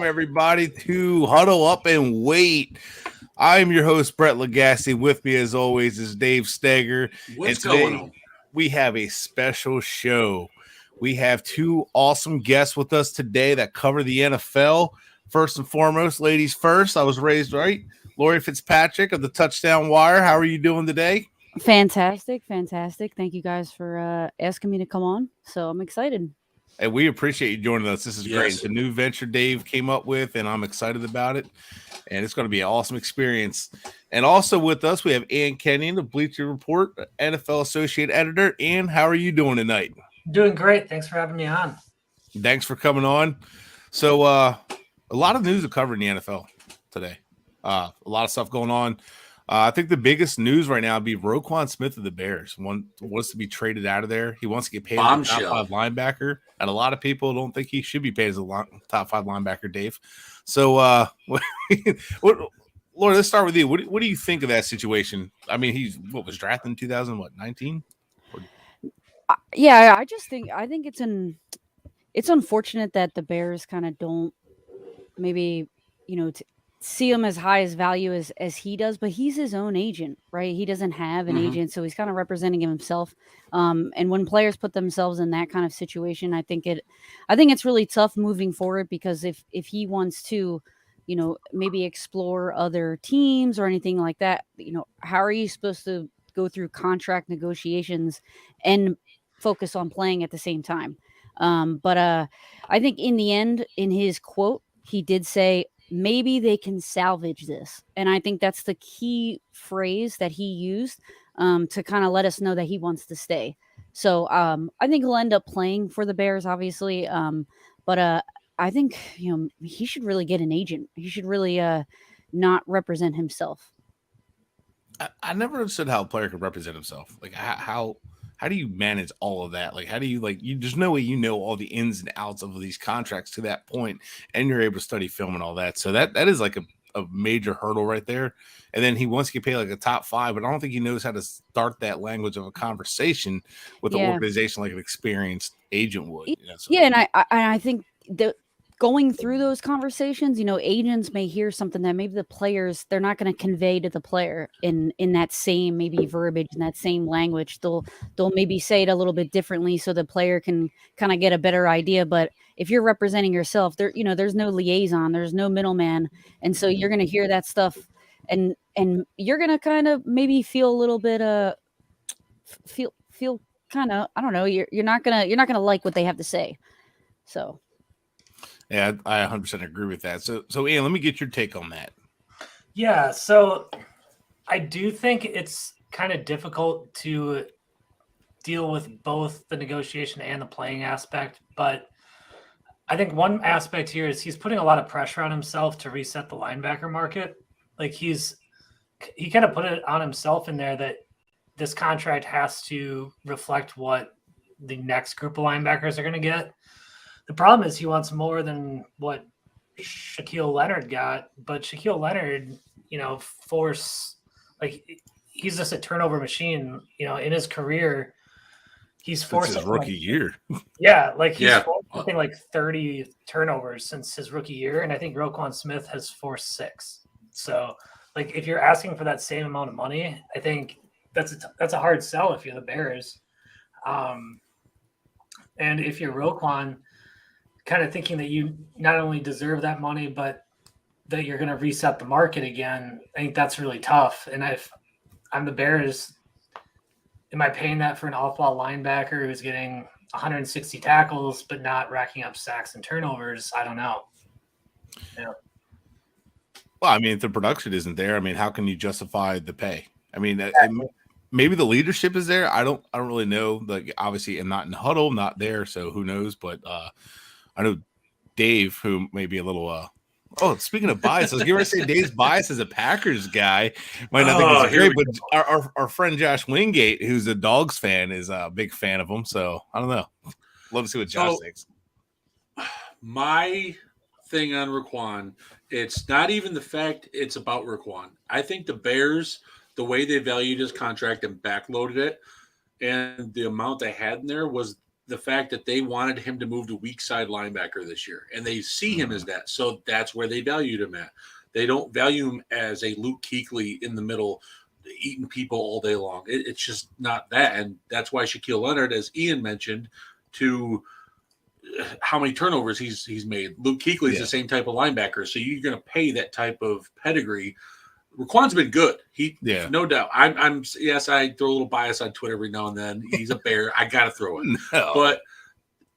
everybody, to Huddle Up and Wait. I'm your host, Brett Lagasse. With me, as always, is Dave Steger. What's going on? We have a special show. We have two awesome guests with us today that cover the NFL. First and foremost, ladies first. I was raised right. Laurie Fitzpatrick of the Touchdown Wire. How are you doing today? Fantastic. Thank you guys for asking me to come on. So I'm excited. And we appreciate you joining us. This is great. Yes. It's a new venture Dave came up with, and I'm excited about it. And it's going to be an awesome experience. And also with us, we have Kenyon of Bleacher Report, NFL Associate Editor. Ann, how are you doing tonight? Doing great. Thanks for having me on. Thanks for coming on. So a lot of news to cover in the NFL today. A lot of stuff going on. I think the biggest news right now would be Roquan Smith of the Bears wants to be traded out of there. He wants to get paid as a top 5 linebacker, and a lot of people don't think he should be paid as a top 5 linebacker, Dave. So, Laura, let's start with you. What do you think of that situation? I mean, was drafted in 2019? Yeah, I think it's unfortunate that the Bears kind of don't maybe see him as high as value as he does, but he's his own agent, right? He doesn't have an agent, so he's kind of representing himself. And when players put themselves in that kind of situation, I think it's really tough moving forward, because if he wants to, maybe explore other teams or anything like that, how are you supposed to go through contract negotiations and focus on playing at the same time? But I think in the end, in his quote, he did say, maybe they can salvage this. And I think that's the key phrase that he used to kind of let us know that he wants to stay. So I think he'll end up playing for the Bears, obviously. But I think, he should really get an agent. He should really not represent himself. I never understood how a player could represent himself. Like, how do you manage all of that? Like, how do you there's no way all the ins and outs of these contracts to that point, and you're able to study film and all that. So that is like a major hurdle right there. And then he wants to get paid like a top 5, but I don't think he knows how to start that language of a conversation with an organization like an experienced agent would. And I think that going through those conversations, agents may hear something that maybe the players, they're not going to convey to the player in that same maybe verbiage, in that same language. They'll maybe say it a little bit differently so the player can kind of get a better idea. But if you're representing yourself, there's no liaison, there's no middleman. And so you're going to hear that stuff and you're going to kind of maybe feel a little bit, feel kind of, I don't know, you're not going to like what they have to say. So. Yeah, I 100% agree with that. So Ian, let me get your take on that. Yeah, so I do think it's kind of difficult to deal with both the negotiation and the playing aspect, but I think one aspect here is he's putting a lot of pressure on himself to reset the linebacker market. Like he kind of put it on himself in there that this contract has to reflect what the next group of linebackers are going to get. The problem is he wants more than what Shaquille Leonard got, but Shaquille Leonard, he's just a turnover machine. In his career, he's forced his rookie year. Yeah, he's forced something like 30 turnovers since his rookie year, and I think Roquan Smith has forced 6. So, if you're asking for that same amount of money, I think that's a hard sell if you're the Bears. And if you're Roquan, kind of thinking that you not only deserve that money, but that you're going to reset the market again, I think that's really tough. And if I'm the Bears, am I paying that for an off-ball linebacker who's getting 160 tackles but not racking up sacks and turnovers? I don't know. Yeah. Well, I mean, if the production isn't there, I mean, how can you justify the pay? I mean, maybe the leadership is there. I don't really know. Like, obviously, I'm not in the huddle, not there, so who knows? But I know Dave, who may be a little speaking of bias, I was going to say Dave's bias as a Packers guy. Might not think it's great, but our friend Josh Wingate, who's a Dogs fan, is a big fan of him. So I don't know. Love to see what Josh thinks. My thing on Roquan, it's not even the fact it's about Roquan. I think the Bears, the way they valued his contract and backloaded it, and the amount they had in there was the fact that they wanted him to move to weak side linebacker this year, and they see him as that. So that's where they valued him at. They don't value him as a Luke Kuechly in the middle, eating people all day long. It's just not that. And that's why Shaquille Leonard, as Ian mentioned, to how many turnovers he's made. Luke Kuechly's the same type of linebacker. So you're going to pay that type of pedigree. Roquan's been good. No doubt. I'm yes, I throw a little bias on Twitter every now and then. He's a Bear. I got to throw it. No. But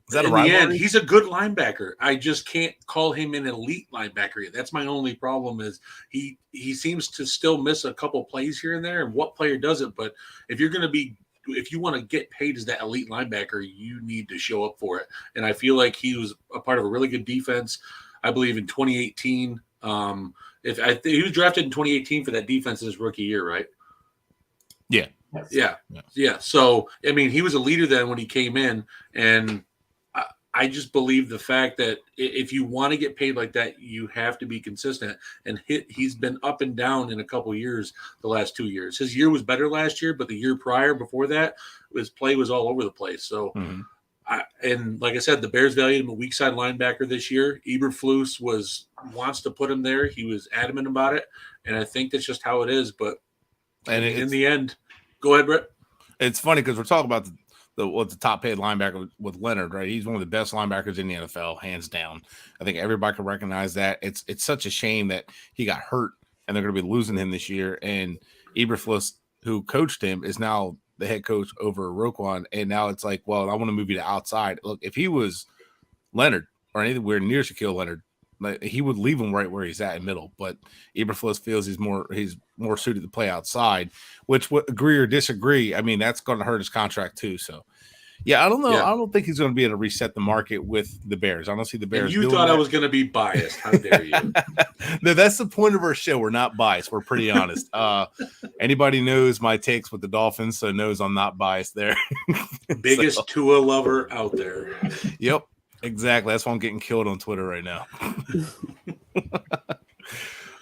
is that in a the end, he's a good linebacker. I just can't call him an elite linebacker yet. That's my only problem is he seems to still miss a couple plays here and there. And what player doesn't? But if you want to get paid as that elite linebacker, you need to show up for it. And I feel like he was a part of a really good defense. I believe in 2018. He was drafted in 2018 for that defense in his rookie year, right? Yeah. Yeah. So, I mean, he was a leader then when he came in, and I just believe the fact that if you want to get paid like that, you have to be consistent. And he's been up and down in a couple of years the last 2 years. His year was better last year, but the year prior before that, his play was all over the place. So, and like I said, the Bears valued him a weak side linebacker this year. Eberflus wants to put him there. He was adamant about it, and I think that's just how it is. But in the end, go ahead, Brett. It's funny because we're talking about the top paid linebacker with Leonard, right? He's one of the best linebackers in the NFL, hands down. I think everybody can recognize that. It's such a shame that he got hurt and they're going to be losing him this year. And Eberflus, who coached him, is now the head coach over Roquan. And now it's like, well, I want to move you to outside. Look, if he was Leonard or anywhere near Shaquille Leonard, like, he would leave him right where he's at in middle. But Eberflus feels he's more suited to play outside, which would agree or disagree. I mean, that's going to hurt his contract too. So, yeah, I don't know. Yeah. I don't think he's going to be able to reset the market with the Bears. I don't see the Bears. And you thought I was going to be biased. How dare you? No, that's the point of our show. We're not biased. We're pretty honest. Anybody knows my takes with the Dolphins, so knows I'm not biased there. Biggest Tua lover out there. Yep. Exactly. That's why I'm getting killed on Twitter right now.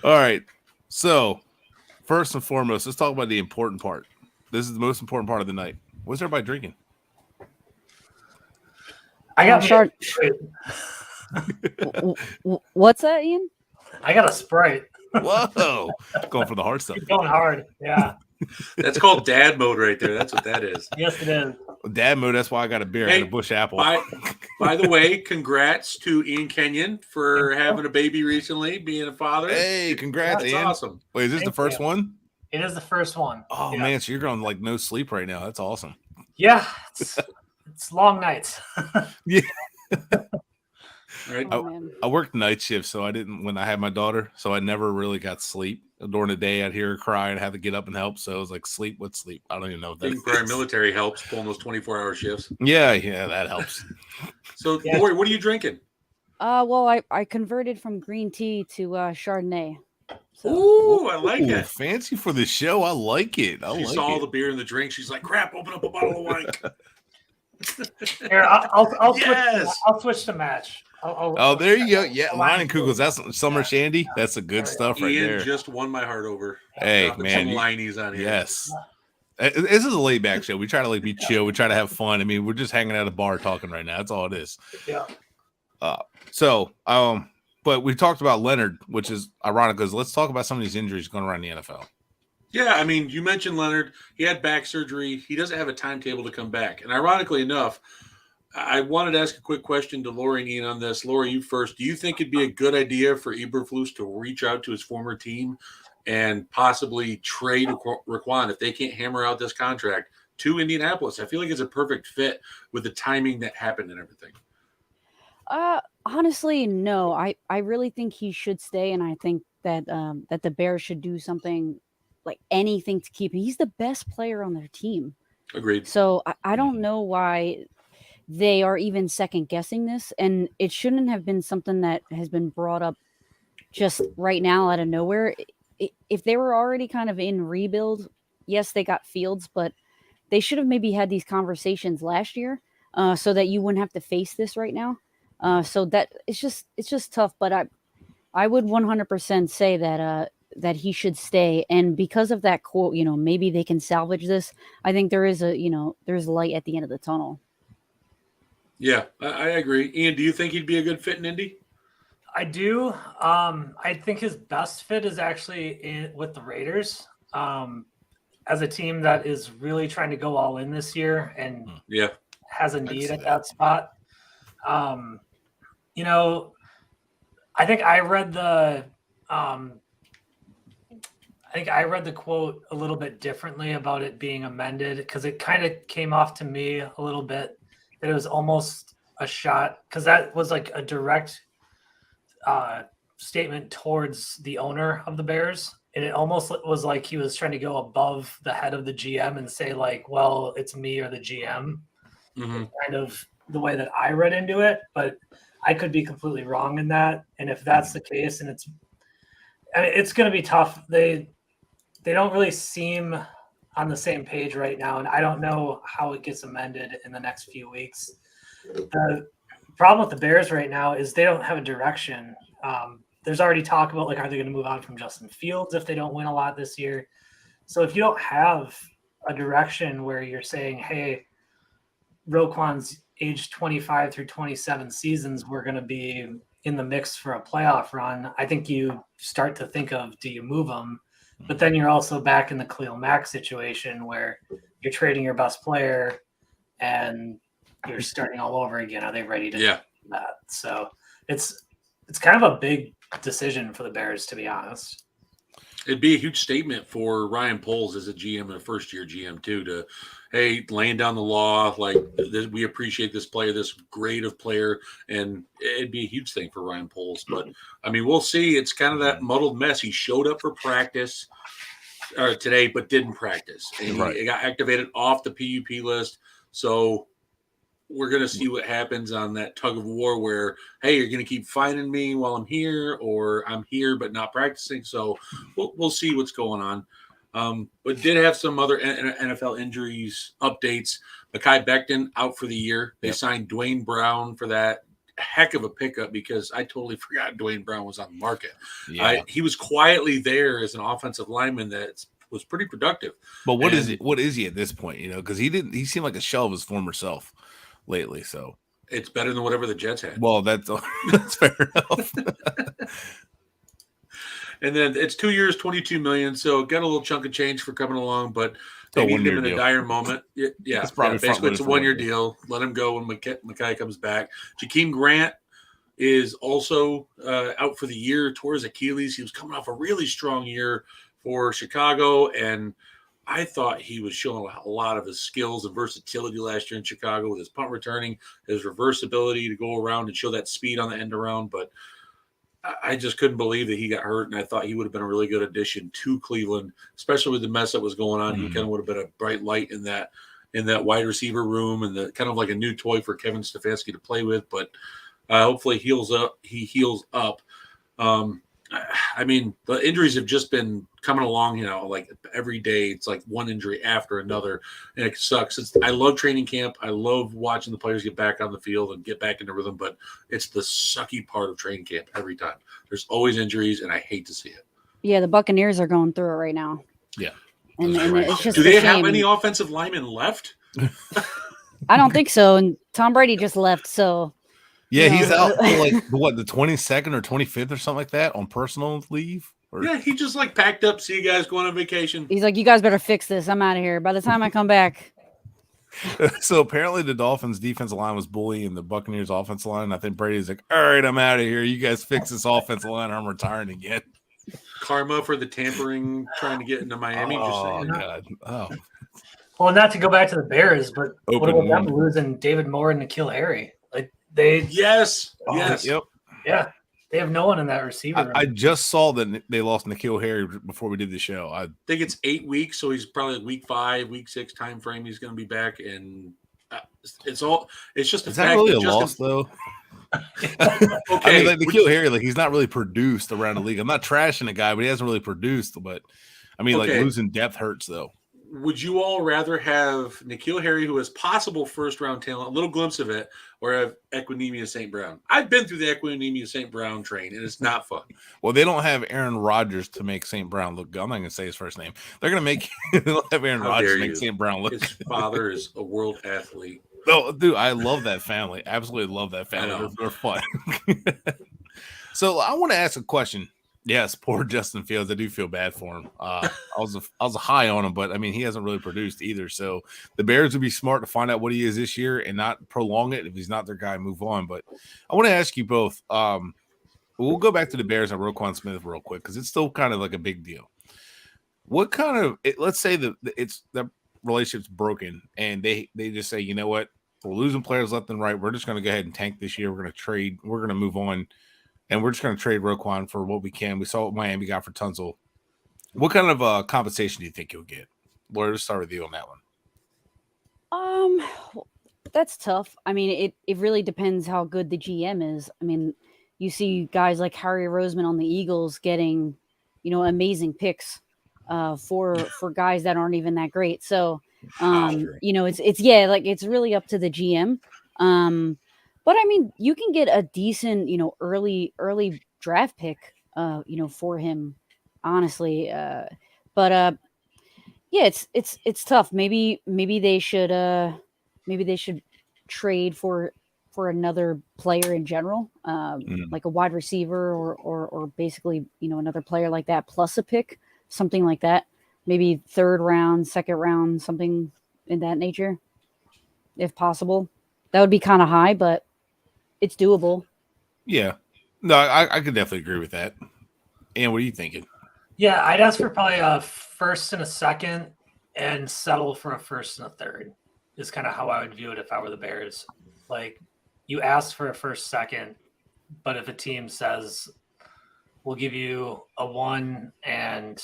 All right. So, first and foremost, let's talk about the important part. This is the most important part of the night. What's everybody drinking? I got short. What's that, Ian? I got a Sprite. Whoa. Going for the hard stuff. You're going hard. Yeah. That's called dad mode right there. That's what that is. Yes, it is. Dad mode. That's why I got a beer. I got a Bush Apple. By the way, congrats to Ian Kenyon for having a baby recently, being a father. Hey, congrats, That's Ian. awesome. Wait, is this the first one? It is the first one. Oh, yeah. Man. So you're going like no sleep right now. That's awesome. Yeah. It's long nights. Yeah. Right. I worked night shift, so I didn't when I had my daughter, so I never really got sleep. During the day, I'd hear her cry and have to get up and help. So I was like, sleep? What sleep? I don't even know. I think prior military helps pulling those 24-hour shifts. Yeah, that helps. So, Laurie, what are you drinking? Well, I converted from green tea to Chardonnay. So. Ooh, I like it. Fancy for the show. I like it. She saw all the beer in the drink. She's like, crap, open up a bottle of wine. Here, I'll switch to match. There you go. Yeah, Leinenkugels. That's summer shandy. That's the good stuff right Ian there. Just won my heart over. Hey, man. Some Liney's on here. Yes. This is a laid back show. We try to be chill. We try to have fun. I mean, we're just hanging at a bar talking right now. That's all it is. Yeah. But we talked about Leonard, which is ironic because let's talk about some of these injuries going around the NFL. Yeah, I mean, you mentioned Leonard. He had back surgery. He doesn't have a timetable to come back. And ironically enough, I wanted to ask a quick question to Laurie and Ian on this. Laurie, you first. Do you think it'd be a good idea for Eberflus to reach out to his former team and possibly trade Roquan if they can't hammer out this contract to Indianapolis? I feel like it's a perfect fit with the timing that happened and everything. Honestly, no. I really think he should stay, and I think that that the Bears should do something like anything to keep him. He's the best player on their team. Agreed. So I don't know why they are even second guessing this, and it shouldn't have been something that has been brought up just right now out of nowhere. If they were already kind of in rebuild, yes, they got Fields, but they should have maybe had these conversations last year so that you wouldn't have to face this right now. So that it's just tough, but I would 100% say that he should stay. And because of that quote, maybe they can salvage this. I think there is there's light at the end of the tunnel. Yeah, I agree. Ian, do you think he'd be a good fit in Indy? I do. I think his best fit is actually with the Raiders. As a team that is really trying to go all in this year and has a need at that spot. You know, I think I read the quote a little bit differently about it being amended because it kind of came off to me a little bit that it was almost a shot because that was like a direct statement towards the owner of the Bears. And it almost was like he was trying to go above the head of the GM and say like, well, it's me or the GM. Mm-hmm. Kind of the way that I read into it, but I could be completely wrong in that. And if that's the case, and it's going to be tough. They don't really seem on the same page right now. And I don't know how it gets amended in the next few weeks. The problem with the Bears right now is they don't have a direction. There's already talk about like, are they going to move on from Justin Fields if they don't win a lot this year? So if you don't have a direction where you're saying, hey, Roquan's age 25 through 27 seasons, we're going to be in the mix for a playoff run. I think you start to think of, do you move them? But then you're also back in the Khalil Mack situation where you're trading your best player and you're starting all over again. Are they ready to do that? So it's kind of a big decision for the Bears, to be honest. It'd be a huge statement for Ryan Poles as a GM and a first-year GM too. To hey, laying down the law, like we appreciate this player, this grade of player, and it'd be a huge thing for Ryan Poles. But I mean, we'll see. It's kind of that muddled mess. He showed up for practice today, but didn't practice, and he got activated off the PUP list. So we're going to see what happens on that tug of war where, hey, you're going to keep finding me while I'm here, or I'm here but not practicing. So we'll see what's going on. But did have some other NFL injuries updates. Mekhi Becton out for the year. They signed Dwayne Brown for that. Heck of a pickup because I totally forgot Dwayne Brown was on the market. He was quietly there as an offensive lineman that was pretty productive. But what is he at this point? You know, because he seemed like a shell of his former self lately, so it's better than whatever the Jets had. Well, that's fair enough. And then it's 2 years, $22 million. So got a little chunk of change for coming along, but they needed him in a dire moment. Basically it's a 1 year deal. Let him go when Mekhi comes back. Jakeem Grant is also out for the year, tore his Achilles. He was coming off a really strong year for Chicago, and I thought he was showing a lot of his skills and versatility last year in Chicago with his punt returning, his reverse ability to go around and show that speed on the end around. But I just couldn't believe that he got hurt, and I thought he would have been a really good addition to Cleveland, especially with the mess that was going on. He kind of would have been a bright light in that wide receiver room and the kind of like a new toy for Kevin Stefanski to play with. But hopefully he heals up. I mean, the injuries have just been coming along, you know, like every day it's like one injury after another, and it sucks. I love training camp. I love watching the players get back on the field and get back into rhythm, but it's the sucky part of training camp every time. There's always injuries, and I hate to see it. Yeah, the Buccaneers are going through it right now. Yeah. And it's just do they have any offensive linemen left? I don't think so. And Tom Brady just left, so yeah, he's out for like the 22nd or 25th or something like that on personal leave. Yeah, he just like packed up. See you guys going on vacation. He's like, you guys better fix this. I'm out of here. By the time I come back. So apparently the Dolphins defensive line was bullying the Buccaneers offensive line. I think Brady's like, all right, I'm out of here. You guys fix this offensive line, or I'm retiring again. Karma for the tampering, trying to get into Miami. Oh, God. Oh. Well, not to go back to the Bears, but what about them losing David Moore and N'Keal Harry? Like yes. Yep. Yeah. They have no one in that receiver. I just saw that they lost N'Keal Harry before we did the show. I think it's 8 weeks, so he's probably week 5, week 6 time frame. He's going to be back, and it's just. Is that really a loss though? Okay, I mean, like N'Keal Harry, like he's not really produced around the league. I'm not trashing the guy, but he hasn't really produced. But I mean, like losing depth hurts though. Would you all rather have N'Keal Harry, who is possible first-round talent, a little glimpse of it, or have Equinemius St. Brown? I've been through the Equinemius St. Brown train, and it's not fun. Well, they don't have Aaron Rodgers to make St. Brown look good. I'm not going to say his first name. They're going to make – they don't have Aaron Rodgers to make St. Brown look good. His father is a world athlete. No, dude, I love that family. Absolutely love that family. They're fun. So I want to ask a question. Yes, poor Justin Fields. I do feel bad for him. I was high on him, but I mean he hasn't really produced either. So the Bears would be smart to find out what he is this year and not prolong it. If he's not their guy, move on. But I want to ask you both. We'll go back to the Bears and Roquan Smith real quick because it's still kind of like a big deal. What kind of let's say that the relationship's broken and they just say, you know what, we're losing players left and right. We're just going to go ahead and tank this year. We're going to trade. We're going to move on. And we're just going to trade Roquan for what we can. We saw what Miami got for Tunsil. What kind of compensation do you think you'll get? Laurie, let's start with you on that one. That's tough. I mean, it really depends how good the GM is. I mean, you see guys like Harry Roseman on the Eagles getting, amazing picks for guys that aren't even that great. So, it's really up to the GM. But I mean, you can get a decent, early draft pick, for him, honestly. It's tough. Maybe they should trade for another player in general, like a wide receiver or basically, another player like that plus a pick, something like that. Maybe third round, second round, something in that nature, if possible. That would be kind of high, but it's doable. Yeah. No, I could definitely agree with that. And what are you thinking? Yeah, I'd ask for probably a first and a second and settle for a first and a third is kind of how I would view it if I were the Bears. Like, you ask for a first, second, but if a team says, we'll give you a 1 and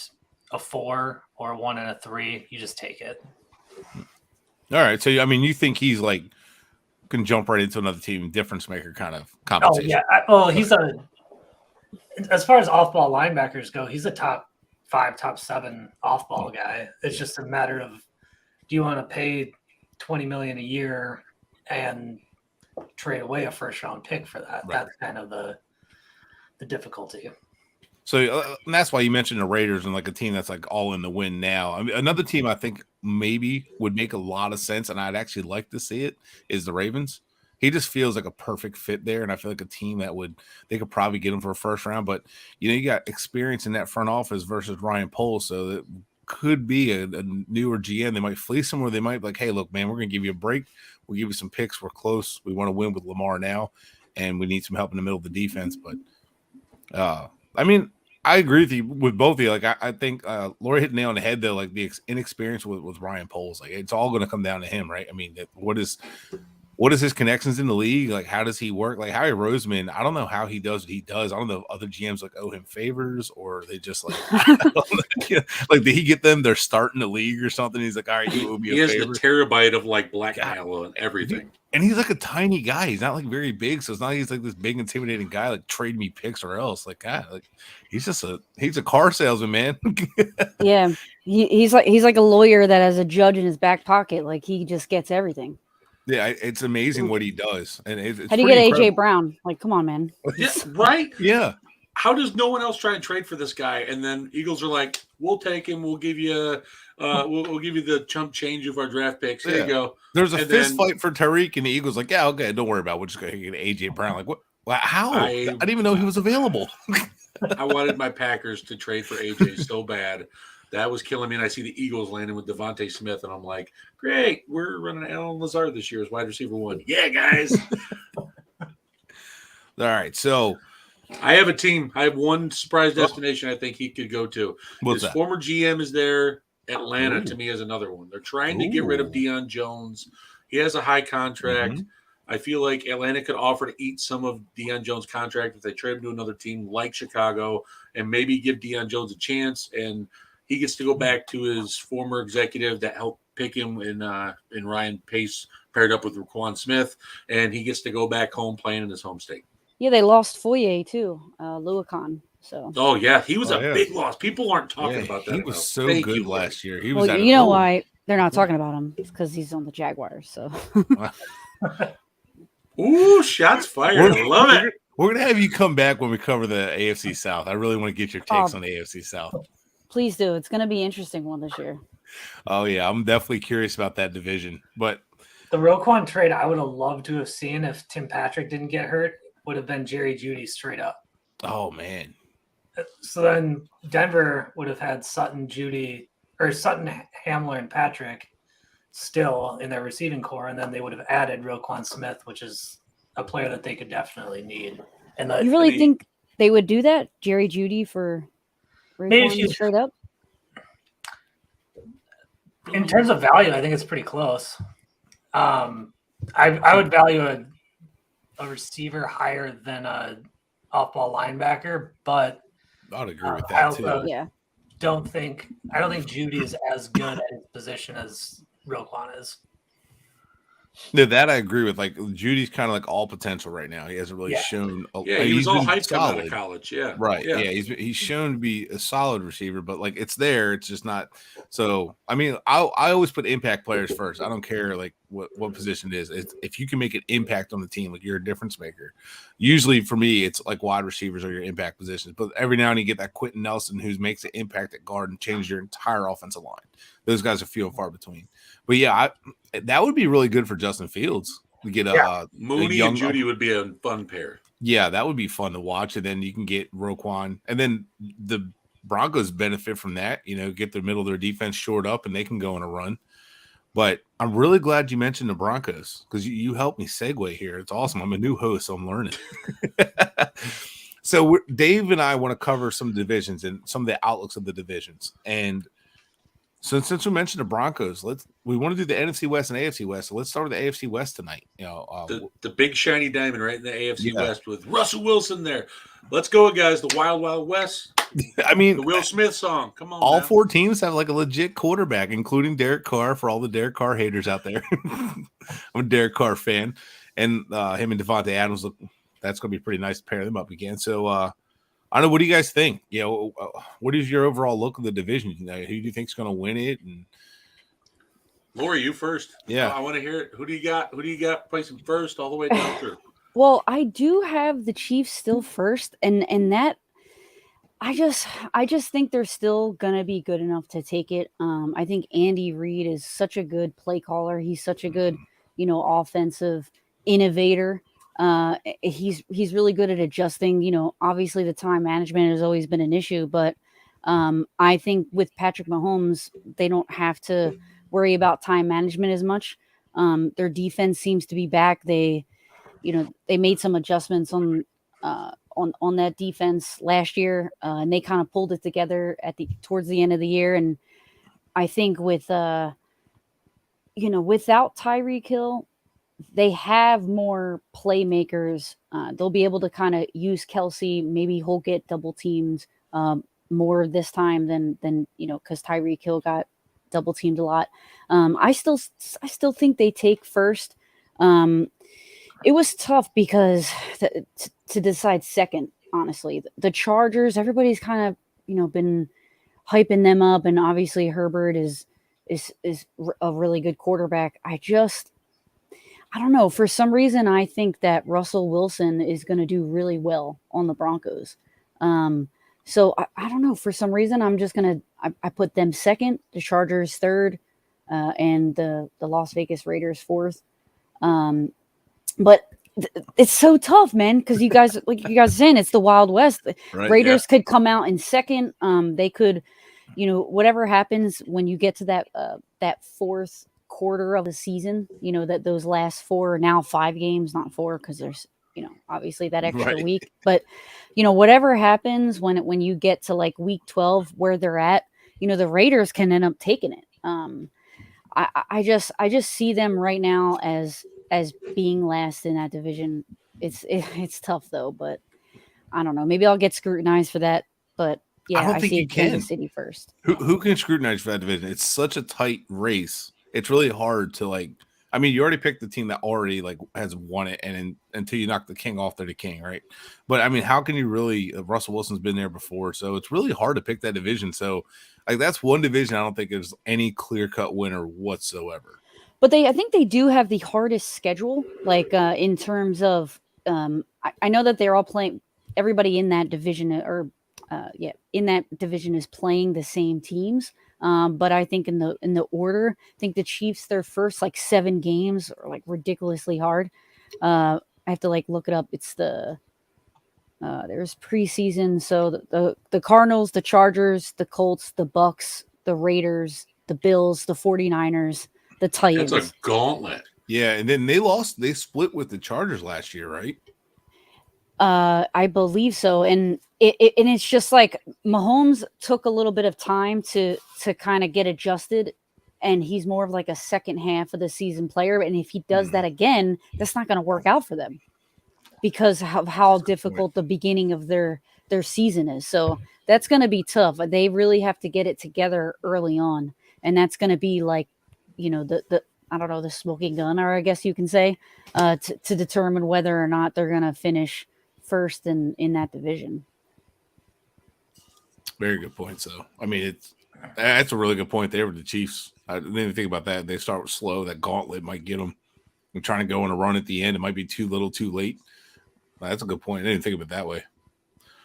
a 4 or a 1 and a 3, you just take it. All right. So, I mean, you think he's like, can jump right into another team, difference maker kind of compensation. Oh, yeah. He's as far as off-ball linebackers go, he's a top 5, top 7 off-ball guy. It's just a matter of, do you want to pay $20 million a year and trade away a first-round pick for that? Right. That's kind of the difficulty. So and that's why you mentioned the Raiders and like a team that's like all in the win now. I mean, another team I think maybe would make a lot of sense, and I'd actually like to see it, is the Ravens. He just feels like a perfect fit there, and I feel like a team that they could probably get him for a first round. But you got experience in that front office versus Ryan Poles, so that could be a newer GM. They might fleece him, or they might be like, hey, look, man, we're gonna give you a break. We'll give you some picks. We're close. We want to win with Lamar now, and we need some help in the middle of the defense. But I mean, I agree with both of you. Like, I think Laurie hit the nail on the head, though. Like, the inexperience with Ryan Poles, like, it's all going to come down to him, right? I mean, what is his connections in the league? Like, how does he work? Like, Harry Roseman, I don't know how he does what he does. I don't know if other GMs like owe him favors or they just like, like, did he get them? They're starting the league or something. He's like, all right, you owe me a favor. He has the terabyte of like blackmail and everything. And he's like a tiny guy. He's not like very big, so it's not like he's like this big intimidating guy. Like, trade me picks or else. Like, God, like he's a car salesman, man. Yeah, he's like a lawyer that has a judge in his back pocket. Like, he just gets everything. Yeah, it's amazing what he does. And it's how do you get AJ Brown? Like, come on, man. Yeah, right. Yeah. How does no one else try and trade for this guy? And then Eagles are like, we'll take him. We'll give you we'll give you the chump change of our draft picks. There you go. There's a fist fight for Tariq, and the Eagles like, yeah, okay, don't worry about it. We're just going to get AJ Brown. Like, what? How? I didn't even know he was available. I wanted my Packers to trade for AJ so bad. That was killing me. And I see the Eagles landing with Devontae Smith, and I'm like, great, we're running Alan Lazard this year as wide receiver 1. Yeah, guys. All right, so I have a team. I have one surprise destination I think he could go to. His former GM is there. Atlanta, to me, is another one. They're trying to get rid of Deion Jones. He has a high contract. Mm-hmm. I feel like Atlanta could offer to eat some of Deion Jones' contract if they trade him to another team like Chicago and maybe give Deion Jones a chance. And he gets to go back to his former executive that helped pick him in Ryan Pace paired up with Roquan Smith. And he gets to go back home playing in his home state. Yeah, they lost Foye too, Luakon. So. Oh yeah, he was a big loss. People aren't talking about that. He was so good last year. He was. Well, you know why they're not talking about him? It's because he's on the Jaguars. So. Ooh, shots fired! I love it. We're gonna have you come back when we cover the AFC South. I really want to get your takes on the AFC South. Please do. It's gonna be an interesting one this year. Oh yeah, I'm definitely curious about that division. But The Roquan trade I would have loved to have seen if Tim Patrick didn't get hurt would have been Jerry Jeudy straight up. Oh man. So then Denver would have had Sutton, Jeudy, or Sutton, Hamler, and Patrick still in their receiving core, and then they would have added Roquan Smith, which is a player that they could definitely need. And You really think they would do that, Jerry Jeudy for maybe straight up? In terms of value, I think it's pretty close. I would value a receiver higher than a off-ball linebacker, but I'd agree with that too. Yeah. I don't think Jeudy is as good at his position as Roquan is. No, that I agree with. Like Judy's kind of like all potential right now. He hasn't really shown. He was all hyped coming out of college. Yeah, right. Yeah, he's shown to be a solid receiver, but like it's there. It's just not. So I mean, I always put impact players first. I don't care like what position it is. If you can make an impact on the team, like you're a difference maker. Usually for me, it's like wide receivers are your impact positions. But every now and then you get that Quentin Nelson who makes an impact at guard and changes your entire offensive line. Those guys are few and far between. But yeah, that would be really good for Justin Fields to get Mooney and Jeudy would be a fun pair. Yeah, that would be fun to watch. And then you can get Roquan, and then the Broncos benefit from that. You know, get the middle of their defense shored up, and they can go on a run. But I'm really glad you mentioned the Broncos because you helped me segue here. It's awesome. I'm a new host, so I'm learning. So Dave and I want to cover some divisions and some of the outlooks of the divisions. And since we mentioned the Broncos, we want to do the NFC West and AFC West. So let's start with the AFC West tonight. You know, the big shiny diamond right in the AFC West with Russell Wilson there. Let's go, guys. The Wild Wild West. I mean, the Will Smith song. Come on. All 4 teams have like a legit quarterback, including Derek Carr. For all the Derek Carr haters out there, I'm a Derek Carr fan, and him and Devontae Adams that's going to be pretty nice to pair them up again. So I don't know. What do you guys think? You know, what is your overall look of the division? You know, who do you think is going to win it? And Laurie, you first. Yeah, I want to hear it. Who do you got? Who do you got placing first all the way down through? Well, I do have the Chiefs still first, and that I just think they're still gonna be good enough to take it. I think Andy Reid is such a good play caller. He's such a good, offensive innovator. He's really good at adjusting. Obviously the time management has always been an issue, but I think with Patrick Mahomes, they don't have to worry about time management as much. Their defense seems to be back. They made some adjustments on that defense last year, and they kind of pulled it together towards the end of the year. And I think without Tyreek Hill, they have more playmakers. They'll be able to kind of use Kelsey. Maybe he'll get double teamed more this time than because Tyreek Hill got double teamed a lot. I still think they take first. It was tough because to decide second, honestly. The Chargers, everybody's kind of, been hyping them up, and obviously Herbert is a really good quarterback. I don't know. For some reason, I think that Russell Wilson is going to do really well on the Broncos. So I don't know. For some reason, I'm just going to I put them second, the Chargers third, and the Las Vegas Raiders fourth. But it's so tough, man, because you guys are saying, it's the Wild West. Right, Raiders could come out in second. They could, whatever happens when you get to that fourth quarter of the season, that those last 4, now 5 games, not 4, because there's, obviously that extra week. But, whatever happens when you get to like week 12 where they're at, the Raiders can end up taking it. I just see them right now as being last in that division. It's tough though, but I don't know. Maybe I'll get scrutinized for that. But yeah, I don't think see you Kansas can. City first. Who can scrutinize for that division? It's such a tight race. It's really hard to you already picked the team that already has won it, and until you knock the king off, they're the king, right? But how can you really? Russell Wilson's been there before, so it's really hard to pick that division. So that's one division I don't think there's any clear-cut winner whatsoever. But I think they do have the hardest schedule, in terms of, I know that they're all playing, everybody in that division, or in that division is playing the same teams. But I think in the order, I think the Chiefs, their first like 7 games are like ridiculously hard. I have to like look it up. It's there's preseason, so the Cardinals, the Chargers, the Colts, the Bucks, the Raiders, the Bills, the 49ers, the Titans. That's a gauntlet. Yeah, and then they split with the Chargers last year, right? I believe so, and it's just like Mahomes took a little bit of time to kind of get adjusted, and he's more of like a second half of the season player. And if he does that again, that's not going to work out for them because of how difficult the beginning of their season is. So that's going to be tough. They really have to get it together early on, and that's going to be like, the I don't know, the smoking gun, or I guess you can say, to determine whether or not they're going to finish first in that division. Very good point. So, I mean, that's a really good point there with the Chiefs. I didn't even think about that. They start slow. That gauntlet might get them. They're trying to go on a run at the end. It might be too little, too late. That's a good point. I didn't think of it that way.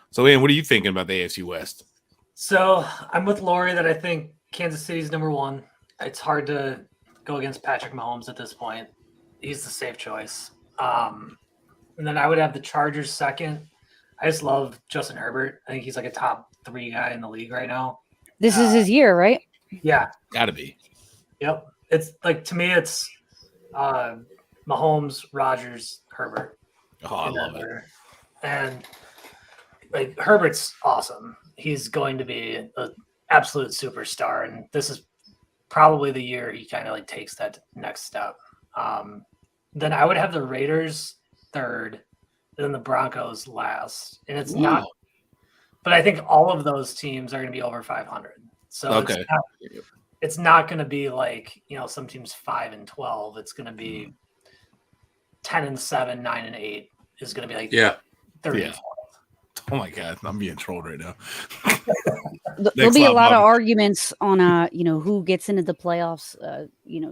So, Ian, what are you thinking about the AFC West? So, I'm with Laurie that I think Kansas City's number 1. It's hard to go against Patrick Mahomes at this point. He's the safe choice. And then I would have the Chargers second. I just love Justin Herbert. I think he's like a top 3 guy in the league right now. This is his year, right? Yeah. Gotta be. Yep. It's like, to me, it's Mahomes, Rodgers, Herbert. Oh, I love it. And like Herbert's awesome. He's going to be an absolute superstar. And this is probably the year he kind of like takes that next step. Then I would have the Raiders third, and then the Broncos last. And it's not, but I think all of those teams are going to be over 500. So it's not going to be like, some teams 5-12. It's going to be 10-7, 9-8 is going to be like 30. Oh my God, I'm being trolled right now. There'll be a lot of arguments on who gets into the playoffs,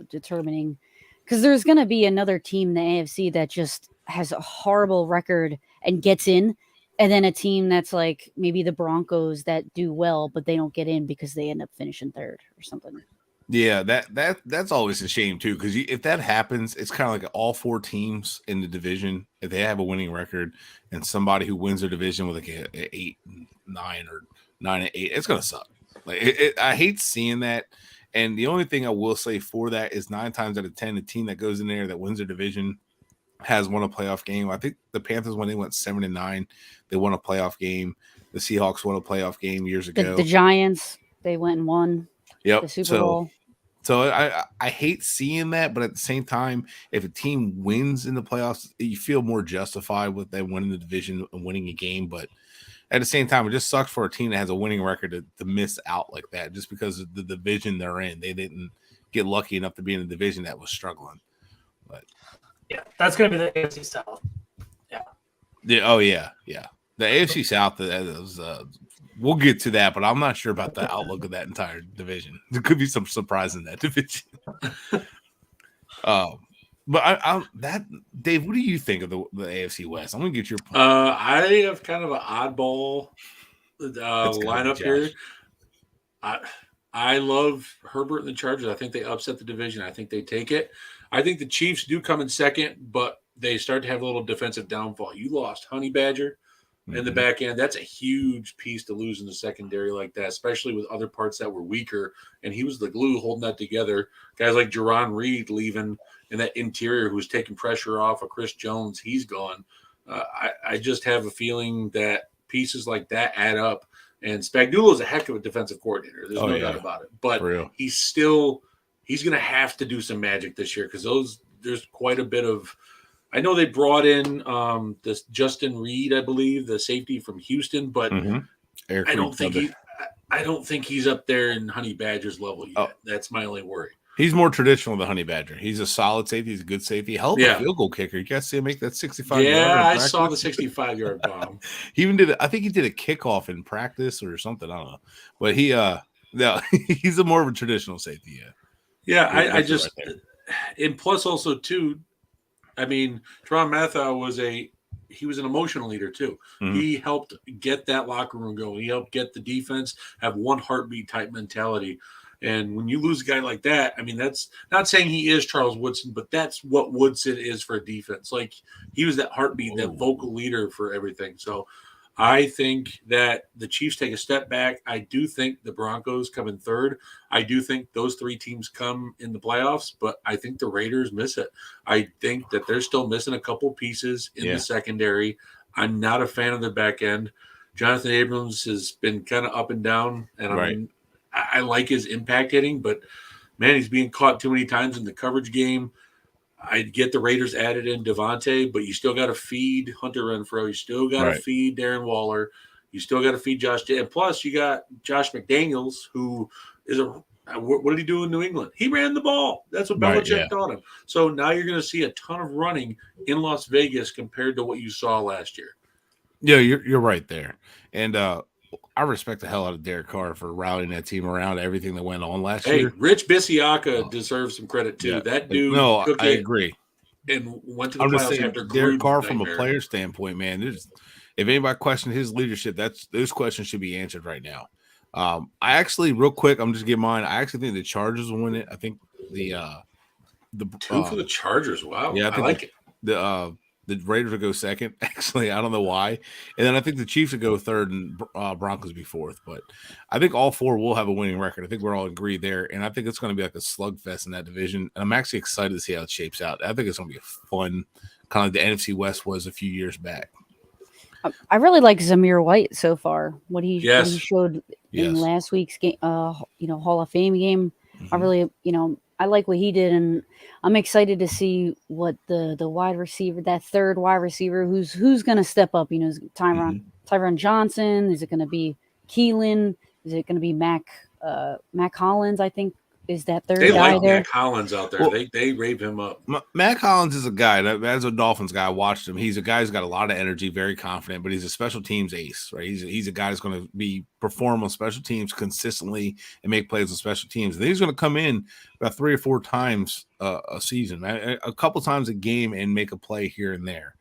determining, because there's going to be another team in the AFC that just has a horrible record and gets in, and then a team that's like maybe the Broncos that do well but they don't get in because they end up finishing third or something. Yeah, that's always a shame too, because if that happens, it's kind of like all 4 teams in the division. If they have a winning record and somebody who wins their division with like a 8-9 or 9-8, it's gonna suck. Like I hate seeing that. And the only thing I will say for that is 9 times out of 10, the team that goes in there that wins their division has won a playoff game. I think the Panthers, when they went 7-9, they won a playoff game. The Seahawks won a playoff game years ago. The Giants, they went and won. Yep. The Super Bowl. So I hate seeing that, but at the same time, if a team wins in the playoffs, you feel more justified with them winning the division and winning a game. But at the same time, it just sucks for a team that has a winning record to miss out like that just because of the division they're in. They didn't get lucky enough to be in a division that was struggling. But yeah, that's going to be the AFC South. Yeah. Oh yeah. The AFC South, we'll get to that, but I'm not sure about the outlook of that entire division. There could be some surprise in that division. But Dave, what do you think of the AFC West? I'm gonna get your point. I have kind of an oddball lineup here. I love Herbert and the Chargers. I think they upset the division. I think they take it. I think the Chiefs do come in second, but they start to have a little defensive downfall. You lost Honey Badger in the back end. That's a huge piece to lose in the secondary like that, especially with other parts that were weaker. And he was the glue holding that together. Guys like Jerron Reed leaving in that interior who's taking pressure off of Chris Jones. He's gone. I just have a feeling that pieces like that add up. And Spagnuolo is a heck of a defensive coordinator. There's no doubt about it. But he's going to have to do some magic this year because there's quite a bit of – I know they brought in this Justin Reed, I believe, the safety from Houston, but I don't think he's up there in Honey Badger's level yet. Oh. That's my only worry. He's more traditional than Honey Badger. He's a solid safety. He's a good safety. Hell of a field goal kicker. You guys see him make that 65-yard. Yeah, I saw the 65-yard bomb. He even I think he did a kickoff in practice or something. I don't know. But he's a more of a traditional safety. Yeah, I just – and plus also, too, I mean, Teron Matha was he was an emotional leader too. Mhm. He helped get that locker room going. He helped get the defense have one heartbeat type mentality. And when you lose a guy like that, I mean, that's not saying he is Charles Woodson, but that's what Woodson is for a defense. Like, he was that heartbeat, that vocal leader for everything. So I think that the Chiefs take a step back. I do think the Broncos come in third. I do think those three teams come in the playoffs, but I think the Raiders miss it. I think that they're still missing a couple pieces in the secondary. I'm not a fan of the back end. Jonathan Abrams has been kind of up and down, and I like his impact hitting, but man, he's being caught too many times in the coverage game. I get the Raiders added in Devontae, but you still got to feed Hunter Renfrow. You still got to feed Darren Waller. You still got to feed Josh. And plus, you got Josh McDaniels, who is what did he do in New England? He ran the ball. That's what Belichick taught him. So now you're going to see a ton of running in Las Vegas compared to what you saw last year. Yeah, you're right there. And I respect the hell out of Derek Carr for rallying that team around everything that went on last year. Hey, Rich Bisiaka deserves some credit too. That dude. No, I agree. And went to the I'm playoffs just saying, after Derek Carr, Gruden's from a nightmare. player standpoint, man, if anybody questioned his leadership, those questions should be answered right now. I actually, real quick, I'm just giving mine. I actually think the Chargers will win it. I think the two for the Chargers. Wow, yeah, I like it. The Raiders will go second. Actually, I don't know why. And then I think the Chiefs will go third and Broncos be fourth. But I think all four will have a winning record. I think we're all agreed there. And I think it's going to be like a slugfest in that division. And I'm actually excited to see how it shapes out. I think it's going to be a fun, kind of like the NFC West was a few years back. I really like Zamir White so far. What he showed in last week's game, Hall of Fame game. Mm-hmm. I really, I like what he did, and I'm excited to see what the wide receiver, that third wide receiver, who's going to step up. Is it Tyron Johnson? Is it going to be Keelan? Is it going to be Mac Hollins? I think is that third guy there. Mac Hollins out there. Well, they rave him up. Mac Hollins is a guy that, as a Dolphins guy, I watched him. He's a guy who's got a lot of energy, very confident, but he's a special teams ace, right? He's a guy that's going to perform on special teams consistently and make plays on special teams. And he's going to come in about 3 or 4 times a season, a couple times a game, and make a play here and there.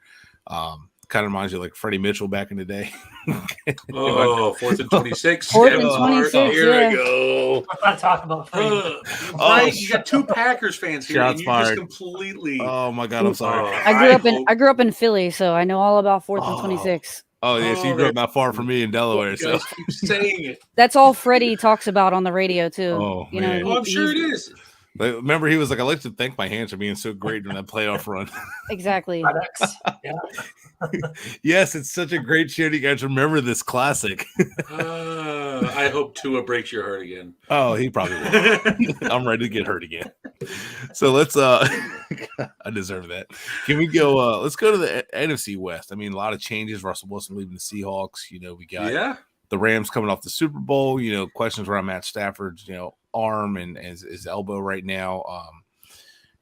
Kind of reminds you like Freddie Mitchell back in the day. 4th and 26. 4th and 26. Here we go. I'm not talking about Freddie. Right, you got 2 Packers fans here, Shots and you fired. just completely. Oh my God, I'm sorry. I grew up in Philly, so I know all about 4th and 26. Oh yeah, so you grew up not far from me in Delaware. So keep saying it. That's all Freddie talks about on the radio too. Oh, I'm sure it is. Remember, he was like, "I like to thank my hands for being so great in that playoff run." Exactly. Yeah. Yes, it's such a great show. You guys remember this classic? I hope Tua breaks your heart again. Oh, he probably will. I'm ready to get hurt again. So let's. I deserve that. Can we go? Let's go to the NFC West. I mean, a lot of changes. Russell Wilson leaving the Seahawks. We got the Rams coming off the Super Bowl. Questions around Matt Stafford's arm and his elbow right now.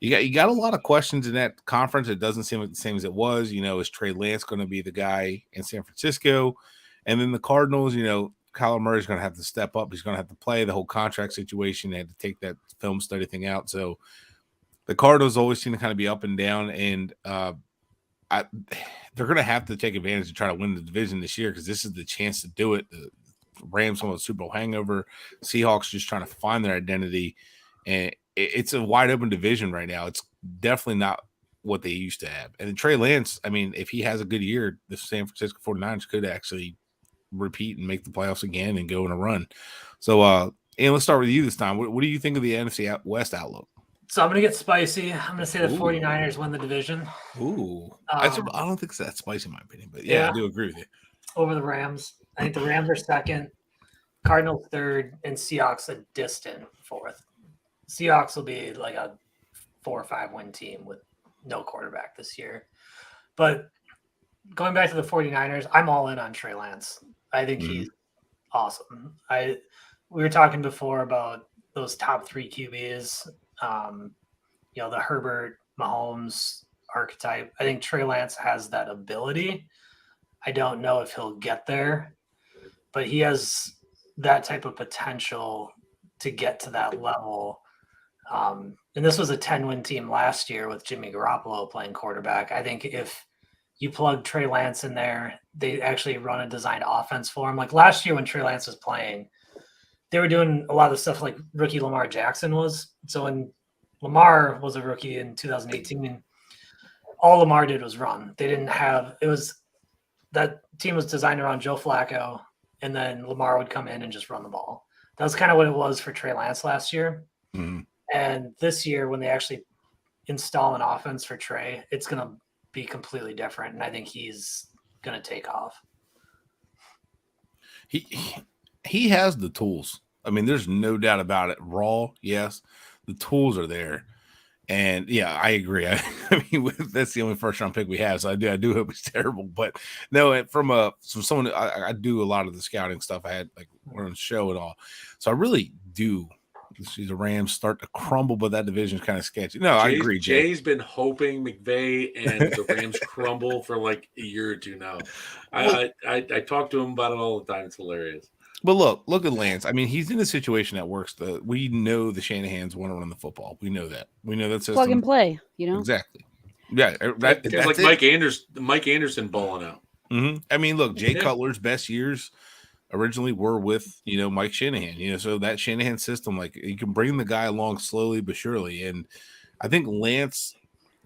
You got a lot of questions in that conference. It doesn't seem like the same as it was. Is Trey Lance going to be the guy in San Francisco? And then the Cardinals, Kyler Murray's going to have to step up. He's going to have to play the whole contract situation. They had to take that film study thing out. So the Cardinals always seem to kind of be up and down. And they're going to have to take advantage and try to win the division this year because this is the chance to do it. The Rams on the Super Bowl hangover. Seahawks just trying to find their identity. And it's a wide open division right now. It's definitely not what they used to have. And then Trey Lance, I mean, if he has a good year, the San Francisco 49ers could actually repeat and make the playoffs again and go in a run. So, and let's start with you this time. What do you think of the NFC West outlook? So I'm going to get spicy. I'm going to say the 49ers win the division. Ooh. I don't think it's that spicy in my opinion, but yeah, I do agree with you. Over the Rams. I think the Rams are second, Cardinals third, and Seahawks a distant fourth. Seahawks will be like a 4 or 5 win team with no quarterback this year. But going back to the 49ers, I'm all in on Trey Lance. I think he's awesome. We were talking before about those top 3 QBs, the Herbert, Mahomes archetype. I think Trey Lance has that ability. I don't know if he'll get there, but he has that type of potential to get to that level. And this was a 10-win team last year with Jimmy Garoppolo playing quarterback. I think if you plug Trey Lance in there, they actually run a designed offense for him. Like last year when Trey Lance was playing, they were doing a lot of stuff like rookie Lamar Jackson was. So when Lamar was a rookie in 2018, all Lamar did was run. They didn't have – it was – that team was designed around Joe Flacco, and then Lamar would come in and just run the ball. That was kind of what it was for Trey Lance last year. Mm-hmm. And this year when they actually install an offense for Trey, it's going to be completely different, and I think he's going to take off. He has the tools. I mean, there's no doubt about it. Raw, yes, the tools are there, and yeah, I agree. I mean, that's the only first round pick we have, so I do hope it's terrible. But no, from someone I do a lot of the scouting stuff. I had like we're on the show and all, so I really do. See the Rams start to crumble, but that division is kind of sketchy. No, I agree. Jay's been hoping McVay and the Rams crumble for like a year or two now. I talk to him about it all the time. It's hilarious. But look at Lance. I mean, he's in a situation that works. We know the Shanahan's want to run the football. We know that. We know that system. Plug and play. Exactly. Yeah, that's like it. Mike Anderson balling out. Mm-hmm. I mean, look, Jay Cutler's best years originally were with Mike Shanahan, so that Shanahan system, like you can bring the guy along slowly but surely, and I think Lance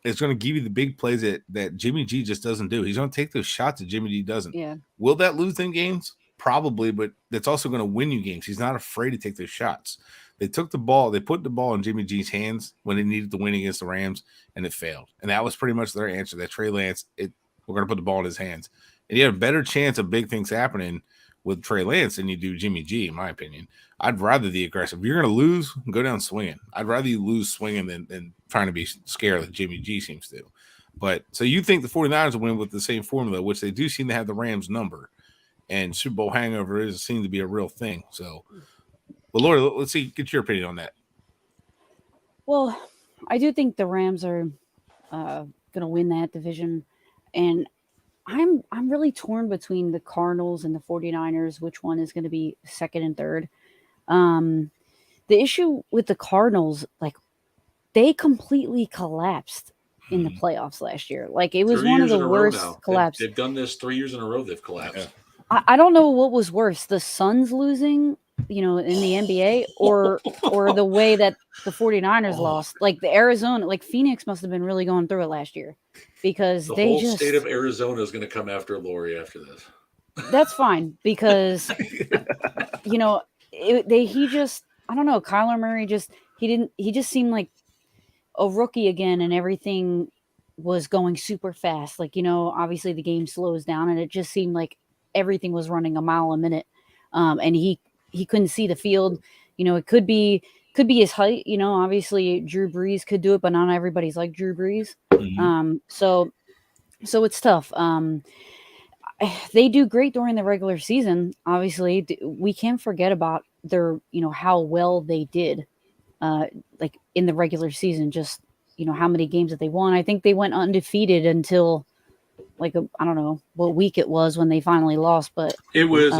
is going to give you the big plays that Jimmy G just doesn't do. He's going to take those shots that Jimmy G doesn't. Yeah. Will that lose them games? Probably, but that's also going to win you games. He's not afraid to take those shots. They put the ball in Jimmy G's hands when they needed to win against the Rams, and it failed. And that was pretty much their answer. That Trey Lance, we're going to put the ball in his hands, and you have a better chance of big things happening with Trey Lance than you do Jimmy G, in my opinion. I'd rather the aggressive. If you're going to lose, go down swinging. I'd rather you lose swinging than trying to be scared like Jimmy G seems to. But so you think the 49ers will win with the same formula, which they do seem to have the Rams number, and Super Bowl hangover seems to be a real thing. So, but Laurie, let's see, get your opinion on that. Well, I do think the Rams are going to win that division, and I'm really torn between the Cardinals and the 49ers, which one is going to be second and third. The issue with the Cardinals, like they completely collapsed in the playoffs last year. Like it was one of the worst collapses. They've done this 3 years in a row. They've collapsed. Yeah. I don't know what was worse, the Suns losing, in the NBA or the way that the 49ers lost. Like the Arizona, like Phoenix must have been really going through it last year. Because the whole state of Arizona is going to come after Laurie after this. That's fine because, I don't know, Kyler Murray he just seemed like a rookie again and everything was going super fast. Like, obviously the game slows down and it just seemed like everything was running a mile a minute. And he couldn't see the field. It could be his height, obviously Drew Brees could do it, but not everybody's like Drew Brees. Mm-hmm. So it's tough. They do great during the regular season. Obviously we can't forget about their, how well they did, like in the regular season, just, how many games that they won. I think they went undefeated until I don't know what week it was when they finally lost, but it was,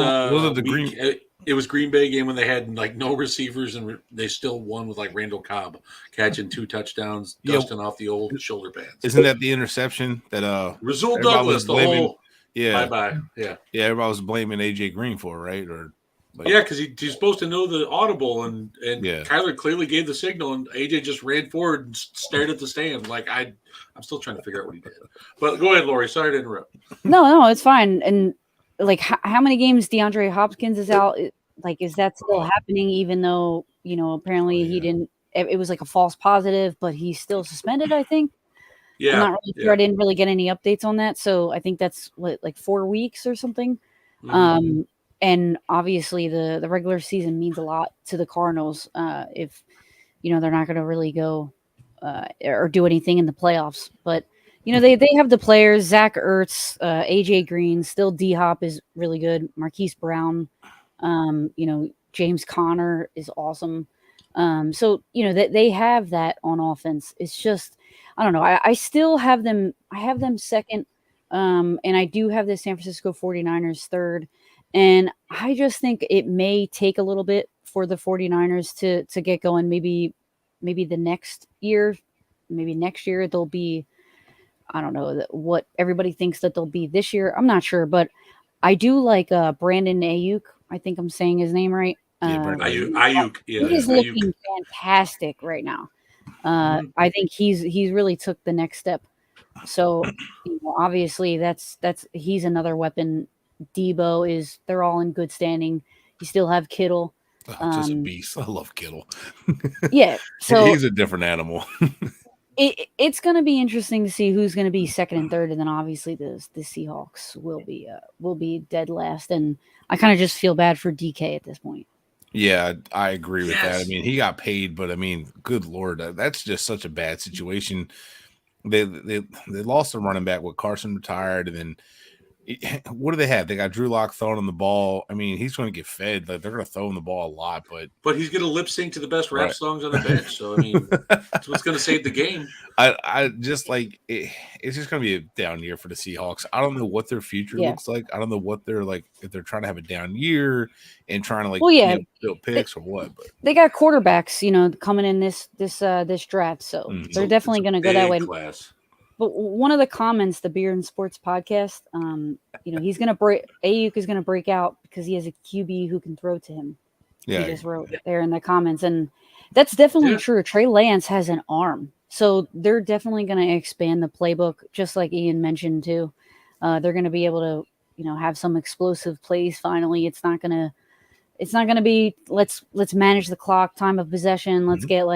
it was Green Bay game when they had like no receivers and they still won with like Randall Cobb catching 2 touchdowns, dusting off the old shoulder pads. Isn't that the interception that Rasul Douglas blaming, bye yeah everybody was blaming AJ Green for, right? Or because he's supposed to know the audible and Kyler clearly gave the signal and AJ just ran forward and stared at the stand. Like I'm still trying to figure out what he did. But go ahead, Laurie. Sorry to interrupt. No, it's fine. And like how many games DeAndre Hopkins is out? Like, is that still happening? Even though apparently he didn't. It was like a false positive, but he's still suspended. I think. Yeah, I'm not really sure. I didn't really get any updates on that, so I think that's like 4 weeks or something. Mm-hmm. And obviously the regular season means a lot to the Cardinals. If they're not going to really go or do anything in the playoffs, but. They have the players, Zach Ertz, AJ Green, still D-Hop is really good. Marquise Brown, James Conner is awesome. So they have that on offense. It's just, I don't know. I still have them. I have them second. And I do have the San Francisco 49ers third. And I just think it may take a little bit for the 49ers to get going. Maybe the next year, they'll be I don't know what everybody thinks that they'll be this year. I'm not sure, but I do like Brandon Ayuk. I think I'm saying his name right. Ayuk. Yeah, He is Ayuk. looking fantastic right now. I think he's really took the next step. So, obviously he's another weapon. Debo they're all in good standing. You still have Kittle. Just a beast. I love Kittle. Yeah, so he's a different animal. It's going to be interesting to see who's going to be second and third, and then obviously the Seahawks will be dead last. And I kind of just feel bad for DK at this point. Yeah, I agree with that. I Yes. mean, he got paid, but I mean, good Lord, that's just such a bad situation. They lost a running back with Carson retired, and then what do they have? They got Drew Lock throwing him the ball. I mean, he's going to get fed. Like, they're going to throw him the ball a lot, but he's going to lip sync to the best rap songs on the bench. So I mean, that's what's going to save the game. I just like it's just going to be a down year for the Seahawks. I don't know what their future looks like. I don't know what they're like, if they're trying to have a down year and trying to build picks or what. But they got quarterbacks, coming in this draft, so they're definitely going to go that way. Class. But one of the comments, the Beer and Sports podcast, he's going to Ayuk is going to break out because he has a QB who can throw to him. Yeah, he just wrote there in the comments, and that's definitely true. Trey Lance has an arm, so they're definitely going to expand the playbook, just like Ian mentioned too. They're going to be able to, have some explosive plays. Finally, it's not going to be let's manage the clock, time of possession. Let's get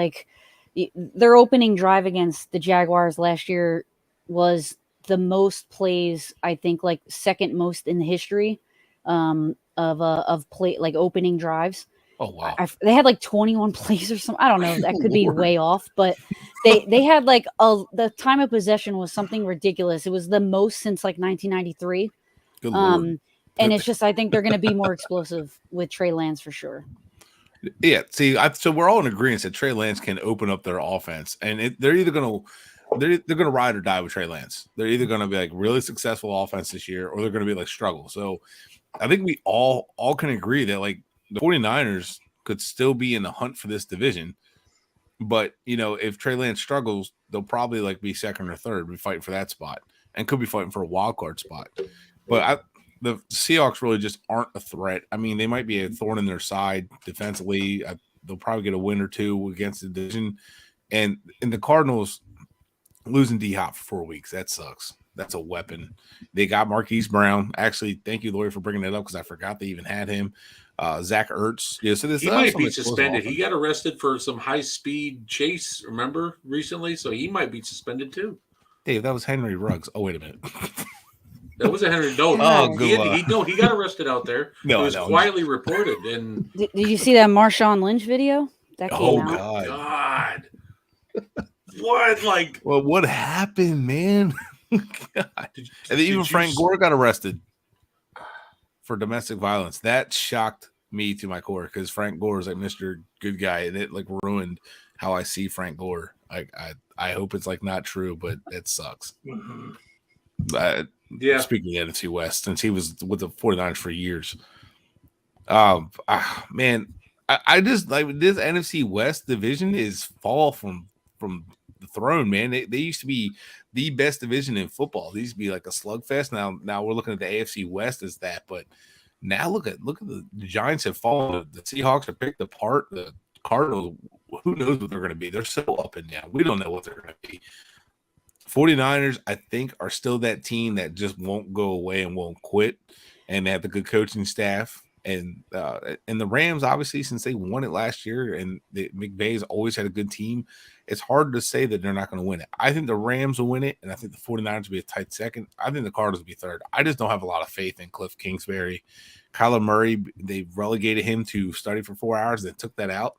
their opening drive against the Jaguars last year was the most plays, I think, second most in the history of play opening drives. Oh wow! They had 21 plays or something. I don't know. That could be way off, but they had the time of possession was something ridiculous. It was the most since 1993. Good Lord. And it's just I think they're going to be more explosive with Trey Lance for sure. Yeah, see, so we're all in agreement that Trey Lance can open up their offense, and they're either going to ride or die with Trey Lance. They're either going to be really successful offense this year, or they're going to be struggle. So I think we all can agree that the 49ers could still be in the hunt for this division, but if Trey Lance struggles, they'll probably be second or third, be fighting for that spot, and could be fighting for a wild card spot. But the Seahawks really just aren't a threat. I mean, they might be a thorn in their side defensively. They'll probably get a win or two against the division. And the Cardinals losing D-Hop for 4 weeks, that sucks. That's a weapon. They got Marquise Brown. Actually, thank you, Laurie, for bringing that up because I forgot they even had him. Zach Ertz. Yeah, so he might be suspended. He got arrested for some high-speed chase, remember, recently? So he might be suspended too. Dave, that was Henry Ruggs. Oh, wait a minute. That was a Henry. No, he got arrested out there. No, it was quietly reported. And did you see that Marshawn Lynch video that came out? God. What Well, what happened, man? God. And even Frank Gore got arrested for domestic violence. That shocked me to my core because Frank Gore is Mr. Good Guy, and it ruined how I see Frank Gore. I hope it's not true, but it sucks. Mm-hmm. Speaking of the NFC West, since he was with the 49ers for years. Man, I just this NFC West division is fall from the throne, man. They used to be the best division in football. They used to be a slugfest. Now we're looking at the AFC West as that, but now look at the Giants have fallen. The Seahawks are picked apart. The Cardinals, who knows what they're going to be? They're so up and down. We don't know what they're going to be. 49ers, I think, are still that team that just won't go away and won't quit, and they have the good coaching staff. And the Rams, obviously, since they won it last year, and McVay's always had a good team, it's hard to say that they're not going to win it. I think the Rams will win it, and I think the 49ers will be a tight second. I think the Cardinals will be third. I just don't have a lot of faith in Cliff Kingsbury. Kyler Murray, they relegated him to study for 4 hours, then took that out.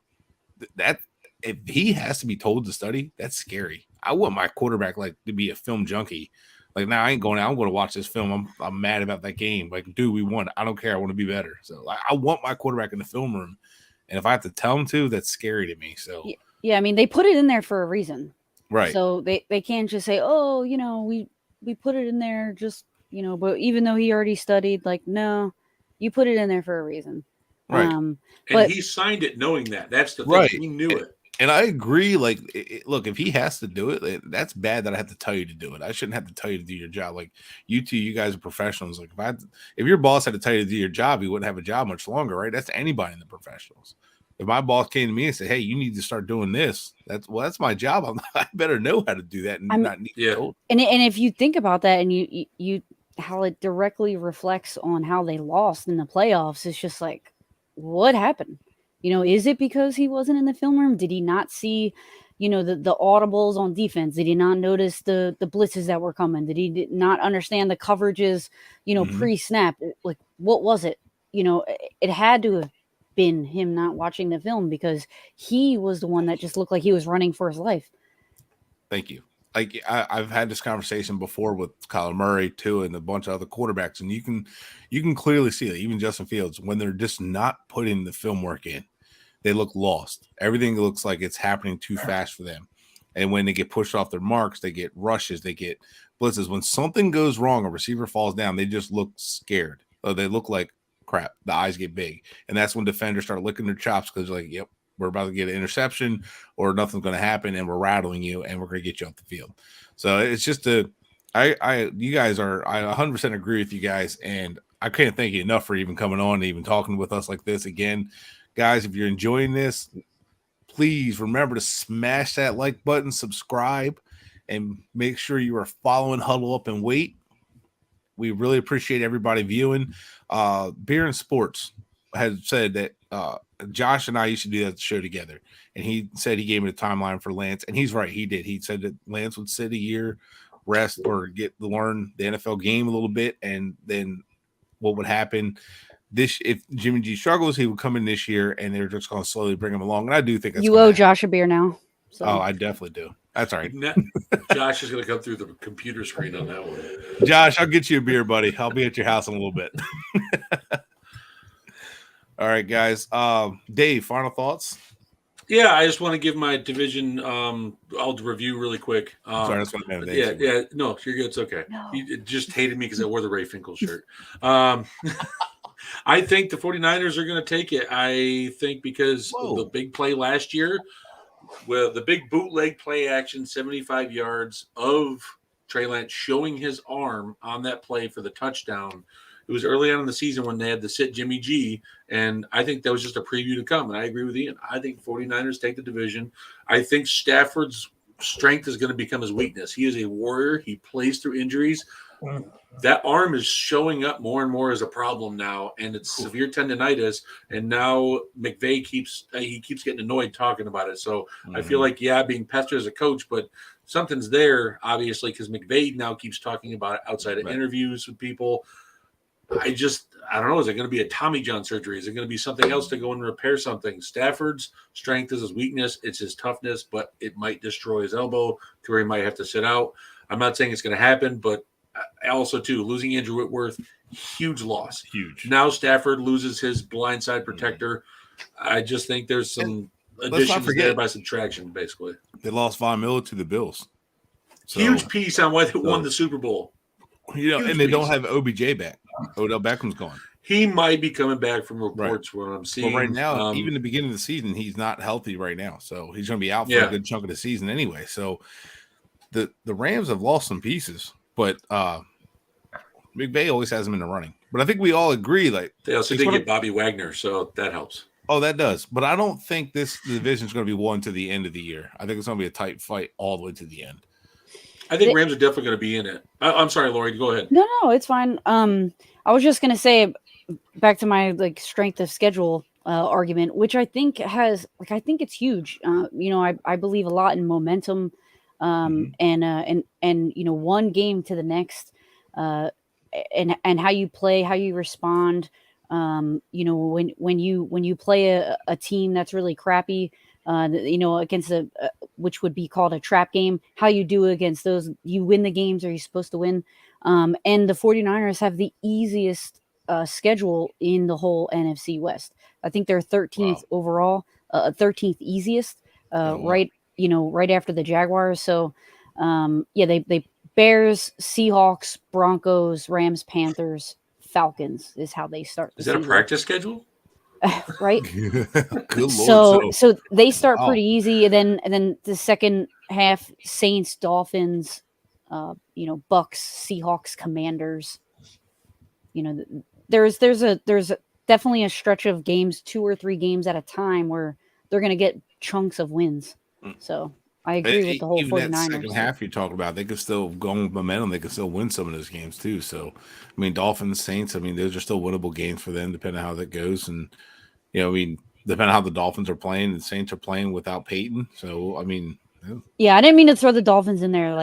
That if he has to be told to study, that's scary. I want my quarterback to be a film junkie. Now I ain't going out. I'm going to watch this film. I'm mad about that game. Dude, we won. I don't care. I want to be better. So I want my quarterback in the film room. And if I have to tell him to, that's scary to me. So yeah, I mean, they put it in there for a reason. Right. So they can't just say, oh, we put it in there just, but even though he already studied, no, you put it in there for a reason. Right. And he signed it knowing that. That's the thing. Right. He knew it. And I agree. Like, look, if he has to do it, that's bad that I have to tell you to do it. I shouldn't have to tell you to do your job. Like, you two, you guys are professionals. Like, if your boss had to tell you to do your job, you wouldn't have a job much longer, right? That's anybody in the professionals. If my boss came to me and said, "Hey, you need to start doing this," that's my job. I better know how to do that and not need to told. And if you think about that, and you how it directly reflects on how they lost in the playoffs, it's just like, what happened? Is it because he wasn't in the film room? Did he not see, the audibles on defense? Did he not notice the blitzes that were coming? Did he not understand the coverages, pre-snap? Like, what was it? It had to have been him not watching the film, because he was the one that just looked like he was running for his life. Thank you. Like, I've had this conversation before with Kyler Murray too, and a bunch of other quarterbacks, and you can clearly see it. Even Justin Fields, when they're just not putting the film work in, they look lost. Everything looks like it's happening too fast for them. And when they get pushed off their marks, they get rushes, they get blitzes. When something goes wrong, a receiver falls down, they just look scared. Or they look like crap. The eyes get big. And that's when defenders start licking their chops, because they're like, yep, we're about to get an interception or nothing's going to happen, and we're rattling you and we're going to get you off the field. So it's just you guys are, I 100% agree with you guys. And I can't thank you enough for even coming on and even talking with us like this again. Guys, if you're enjoying this, please remember to smash that like button, subscribe, and make sure you are following Huddle Up and Wait. We really appreciate everybody viewing. Beer and Sports has said that Josh and I used to do that show together, and he said he gave me the timeline for Lance, and he's right. He did. He said that Lance would sit a year, rest, or get to learn the NFL game a little bit, and then what would happen if Jimmy G struggles, he would come in this year, and they're just going to slowly bring him along. And I do think that's you owe Josh a beer now. So. Oh, I definitely do. That's all right. Josh is going to come through the computer screen on that one. Josh, I'll get you a beer, buddy. I'll be at your house in a little bit. All right, guys. Dave, final thoughts? Yeah, I just want to give my division I'll review really quick. Sorry, that's what I meant. Yeah. No, you're good. It's okay. No. You just hated me because I wore the Ray Finkel shirt. I think the 49ers are going to take it. I think because of the big play last year, with the big bootleg play action, 75 yards of Trey Lance showing his arm on that play for the touchdown. It was early on in the season when they had to sit Jimmy G, and I think that was just a preview to come. And I agree with Ian. I think 49ers take the division. I think Stafford's strength is going to become his weakness. He is a warrior. He plays through injuries. That arm is showing up more and more as a problem now, and it's severe tendonitis. And now McVay keeps getting annoyed talking about it. So I feel like, being pestered as a coach, but something's there, obviously, because McVay now keeps talking about it outside of interviews with people. I don't know. Is it going to be a Tommy John surgery? Is it going to be something else to go and repair something? Stafford's strength is his weakness. It's his toughness, but it might destroy his elbow to where he might have to sit out. I'm not saying it's going to happen, but also, too, losing Andrew Whitworth, huge loss. Huge. Now Stafford loses his blindside protector. I just think there's some additions there by subtraction, basically. They lost Von Miller to the Bills. So, huge piece on why they won the Super Bowl. And they don't have OBJ back. Odell Beckham's gone. He might be coming back from reports what I'm seeing. But right now, even the beginning of the season, he's not healthy right now. So he's going to be out for a good chunk of the season anyway. So the Rams have lost some pieces, but McVay always has them in the running. But I think we all agree. Like, they also did get Bobby Wagner, so that helps. Oh, that does. But I don't think this division is going to be won to the end of the year. I think it's going to be a tight fight all the way to the end. I think Rams are definitely going to be in it. I'm sorry, Laurie, go ahead. No, it's fine. I was just going to say, back to my strength of schedule argument, which I think I think it's huge. I believe a lot in momentum, and one game to the next, and how you play, how you respond. When you play a team that's really crappy, against which would be called a trap game, how you do against those, you win the games, are you supposed to win? And the 49ers have the easiest schedule in the whole NFC West. I think they're 13th overall, 13th easiest, right after the Jaguars. So, they Bears, Seahawks, Broncos, Rams, Panthers, Falcons is how they start. Is that a practice schedule? right? Good Lord. So they start Wow. pretty easy, and then the second half, Saints, Dolphins, Bucks, Seahawks, Commanders. There's definitely a stretch of games, 2 or 3 games at a time, where they're going to get chunks of wins. So I agree with the whole Even 49ers. that second half you're talking about, they could still go with momentum. They could still win some of those games too. So, I mean, Dolphins, Saints, I mean, those are still winnable games for them, depending on how that goes. And, depending on how the Dolphins are playing, the Saints are playing without Peyton. So, I mean, yeah, I didn't mean to throw the Dolphins in there,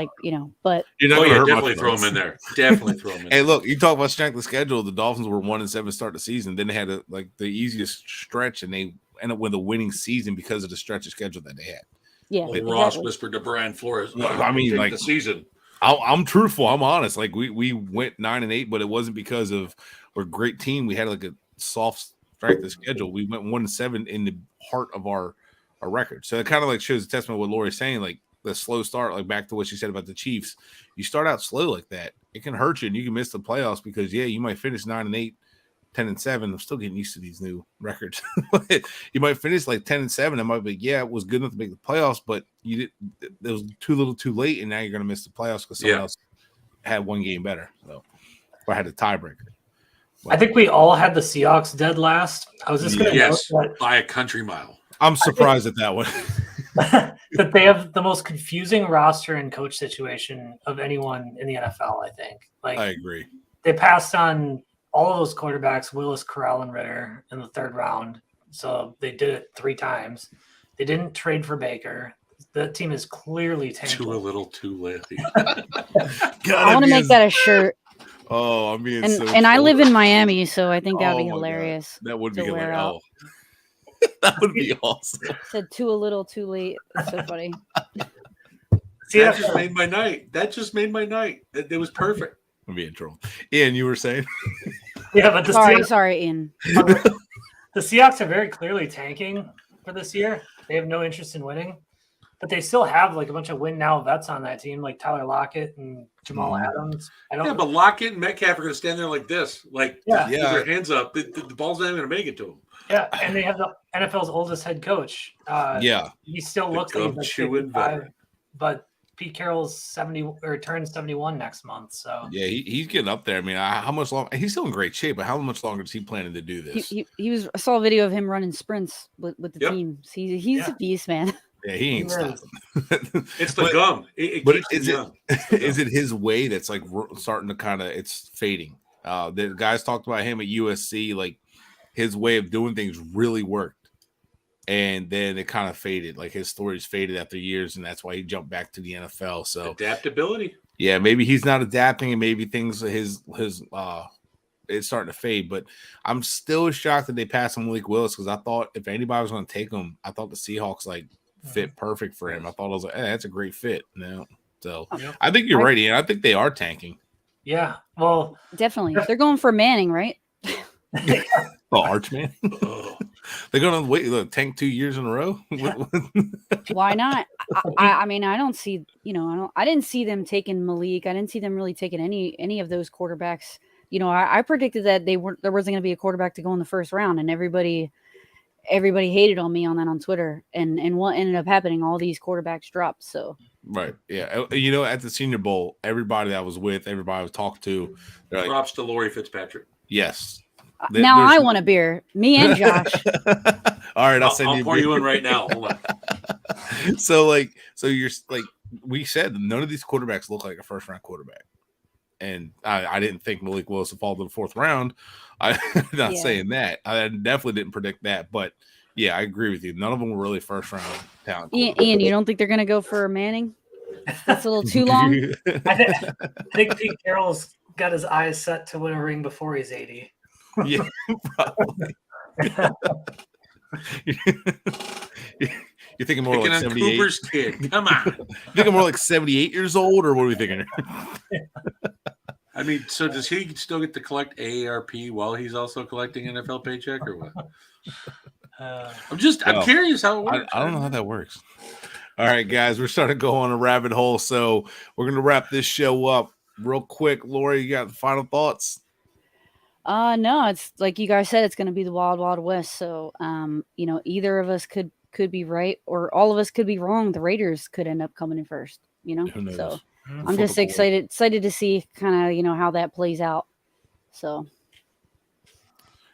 but you're not going to hurt definitely much throw them in there. Definitely throw them in Hey, there. look, you talk about strength of schedule. The Dolphins were 1-7 to start the season. Then they had the easiest stretch, and they ended up with a winning season because of the stretch of schedule that they had. yeah. Well, Exactly. Ross whispered to Brian Flores. I mean, take like the season. I'm truthful. I'm honest. Like we went 9-8, but it wasn't because of we're a great team. We had like a soft strength of schedule. We went 1-7 in the heart of our record. So it kind of like shows a testament of what Laurie's saying. Like the slow start, like back to what she said about the Chiefs. You start out slow like that, it can hurt you, and you can miss the playoffs because you might finish 9-8. 10-7. I'm still getting used to these new records. You might finish like 10-7. It might be, it was good enough to make the playoffs, but you did. It was too little, too late, and now you're going to miss the playoffs because someone else had one game better. So, or had a tiebreaker. I think we all had the Seahawks dead last. I was just going to note that by a country mile. I'm surprised at that one. that they have the most confusing roster and coach situation of anyone in the NFL. I think. I agree. They passed on all of those quarterbacks, Willis, Corral, and Ritter, in the 3rd round. So they did it 3 times. They didn't trade for Baker. The team is clearly tanking. Too little, too late. I want to make that a shirt. Oh, I'm being and I live in Miami, so I think that would be hilarious. God. That would be hilarious. Oh. That would be awesome. Said too a little, too late. That's so funny. That just made my night. It was perfect. I'm being trolled. Ian, you were saying? Yeah, but sorry, Ian. The Seahawks are very clearly tanking for this year. They have no interest in winning, but they still have like a bunch of win now vets on that team, like Tyler Lockett and Jamal Adams. But Lockett and Metcalf are going to stand there like this, with their hands up. The ball's not even going to make it to them. Yeah, and they have the NFL's oldest head coach. He still looks like he's 55, but Pete Carroll's 70 or turns 71 next month. So he's getting up there. I mean, how much longer? He's still in great shape, but how much longer is he planning to do this? I saw a video of him running sprints with the team. He's a beast, man. Yeah, he ain't stopping. It's the gum. Is it his way that's like starting to kind of it's fading? The guys talked about him at USC, like his way of doing things really worked. And then it kind of faded. Like his stories faded after years, and that's why he jumped back to the NFL. So adaptability. Yeah, maybe he's not adapting, and maybe things his it's starting to fade. But I'm still shocked that they passed on Malik Willis because I thought if anybody was going to take him, I thought the Seahawks fit perfect for him. I thought I was like, hey, that's a great fit. So I think you're right, Ian. I think they are tanking. Yeah, well, definitely. They're going for Manning, right? Archman. They're going to tank 2 years in a row. Why not? I mean, I don't see. I didn't see them taking Malik. I didn't see them really taking any of those quarterbacks. I predicted that there wasn't going to be a quarterback to go in the first round, and everybody hated on me on that on Twitter. And what ended up happening? All these quarterbacks dropped. So. Right. Yeah. At the Senior Bowl, everybody that was with, everybody I was talked to, they're like, props to Laurie Fitzpatrick. Yes. Now I want a beer. Me and Josh. All right, I'll send you. I'll pour you in right now. Hold on. So you're like we said, none of these quarterbacks look like a first round quarterback, and I didn't think Malik Willis would fall to the 4th round. I'm not saying that. I definitely didn't predict that, but yeah, I agree with you. None of them were really first round talent. Ian, you don't think they're going to go for Manning? That's a little too long. I think Pete Carroll's got his eyes set to win a ring before he's 80. Yeah, probably. You're thinking more like 78. Cooper's kid. Come on. You're thinking more like 78 years old, or what are we thinking? I mean, so does he still get to collect AARP while he's also collecting NFL paycheck, or what? I'm curious how it works. I don't know how that works. All right, guys, we're starting to go on a rabbit hole, so we're going to wrap this show up real quick. Laurie, you got the final thoughts? No, it's like you guys said, it's going to be the wild, wild west. So, either of us could be right, or all of us could be wrong. The Raiders could end up coming in first. Who knows? So Mhm. I'm Flip just a coin. excited to see kind of how that plays out. So,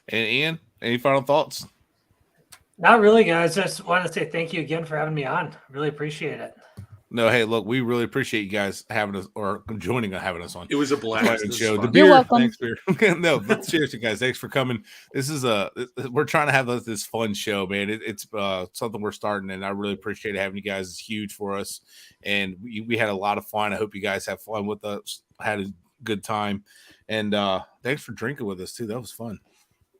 And Ian, any final thoughts? Not really, guys. I just want to say thank you again for having me on. Really appreciate it. No, hey, look, we really appreciate you guys having us or joining us, having us on. It was a blast. Fun This show. was The fun. beer, You're welcome. thanks, beer. No, but seriously, guys, thanks for coming. This is we're trying to have this fun show, man. It's something we're starting, and I really appreciate having you guys. It's huge for us, and we had a lot of fun. I hope you guys have fun with us. Had a good time, and thanks for drinking with us too. That was fun.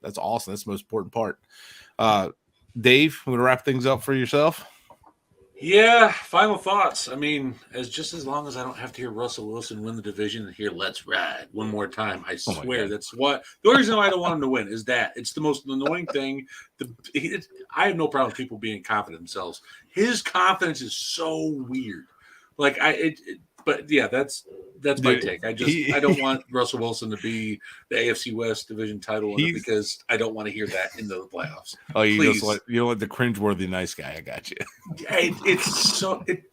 That's awesome. That's the most important part. Dave, want to wrap things up for yourself? Yeah, final thoughts. I mean, as long as I don't have to hear Russell Wilson win the division and hear "Let's Ride" one more time, I Oh my swear God. that's what the only reason why I don't want him to win is that it's the most annoying thing. I have no problem with people being confident themselves. His confidence is so weird. Like but yeah, that's my Dude, take. I don't want Russell Wilson to be the AFC West division title winner because I don't want to hear that in the playoffs. Oh, you Please. just you don't like the cringeworthy nice guy. I got you.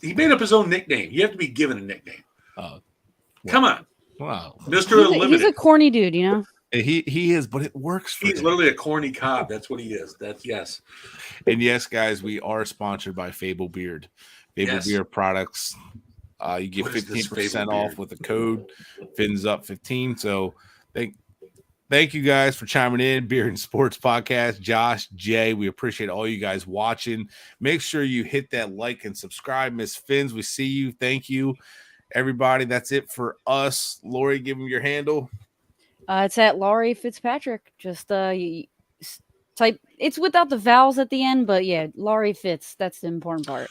He made up his own nickname. You have to be given a nickname. Come on, Wow. Mr. he's Unlimited. a corny dude, you know. He is, but it works for He's him. literally a corny cob. That's what he is. That's yes. And yes, guys, we are sponsored by Fable Beard. Fable Yes. Beard products. You get What is this 15% Fable off Beard? with the code Fins Up 15. So thank you guys for chiming in. Beer and Sports Podcast. Josh, Jay, we appreciate all you guys watching. Make sure you hit that like and subscribe. Miss Fins, we see you. Thank you, everybody. That's it for us. Laurie, give them your handle. It's at Laurie Fitzpatrick. Just type. It's without the vowels at the end, but yeah, Laurie Fitz. That's the important part.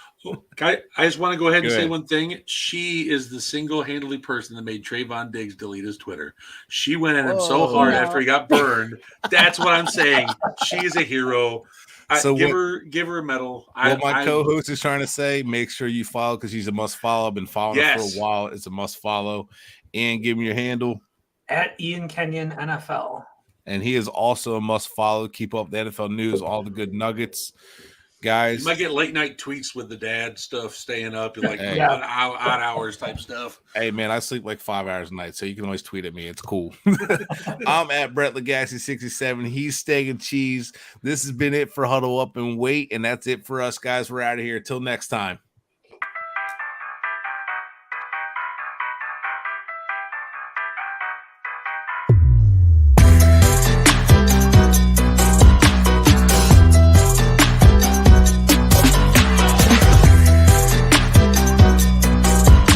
I just want to go ahead and Go say ahead. one thing. She is the single-handedly person that made Trayvon Diggs delete his Twitter. She went at him so Whoa. hard No. after he got burned. That's what I'm saying. She is a hero. So give her a medal. What my co-host is trying to say, make sure you follow because she's a must follow. I've been following her Yes. for a while. It's a must follow. And give me your handle. At Ian Kenyon NFL. And he is also a must follow. Keep up the NFL news, all the good nuggets. Guys, You might get late night tweets with the dad stuff, staying up, like Hey. odd hours type stuff. hey man, I sleep like 5 hours a night, so you can always tweet at me. It's cool. I'm at Brett Legassi67. He's Steak and Cheese. This has been it for Huddle Up and Wait, and that's it for us, guys. We're out of here. Till next time.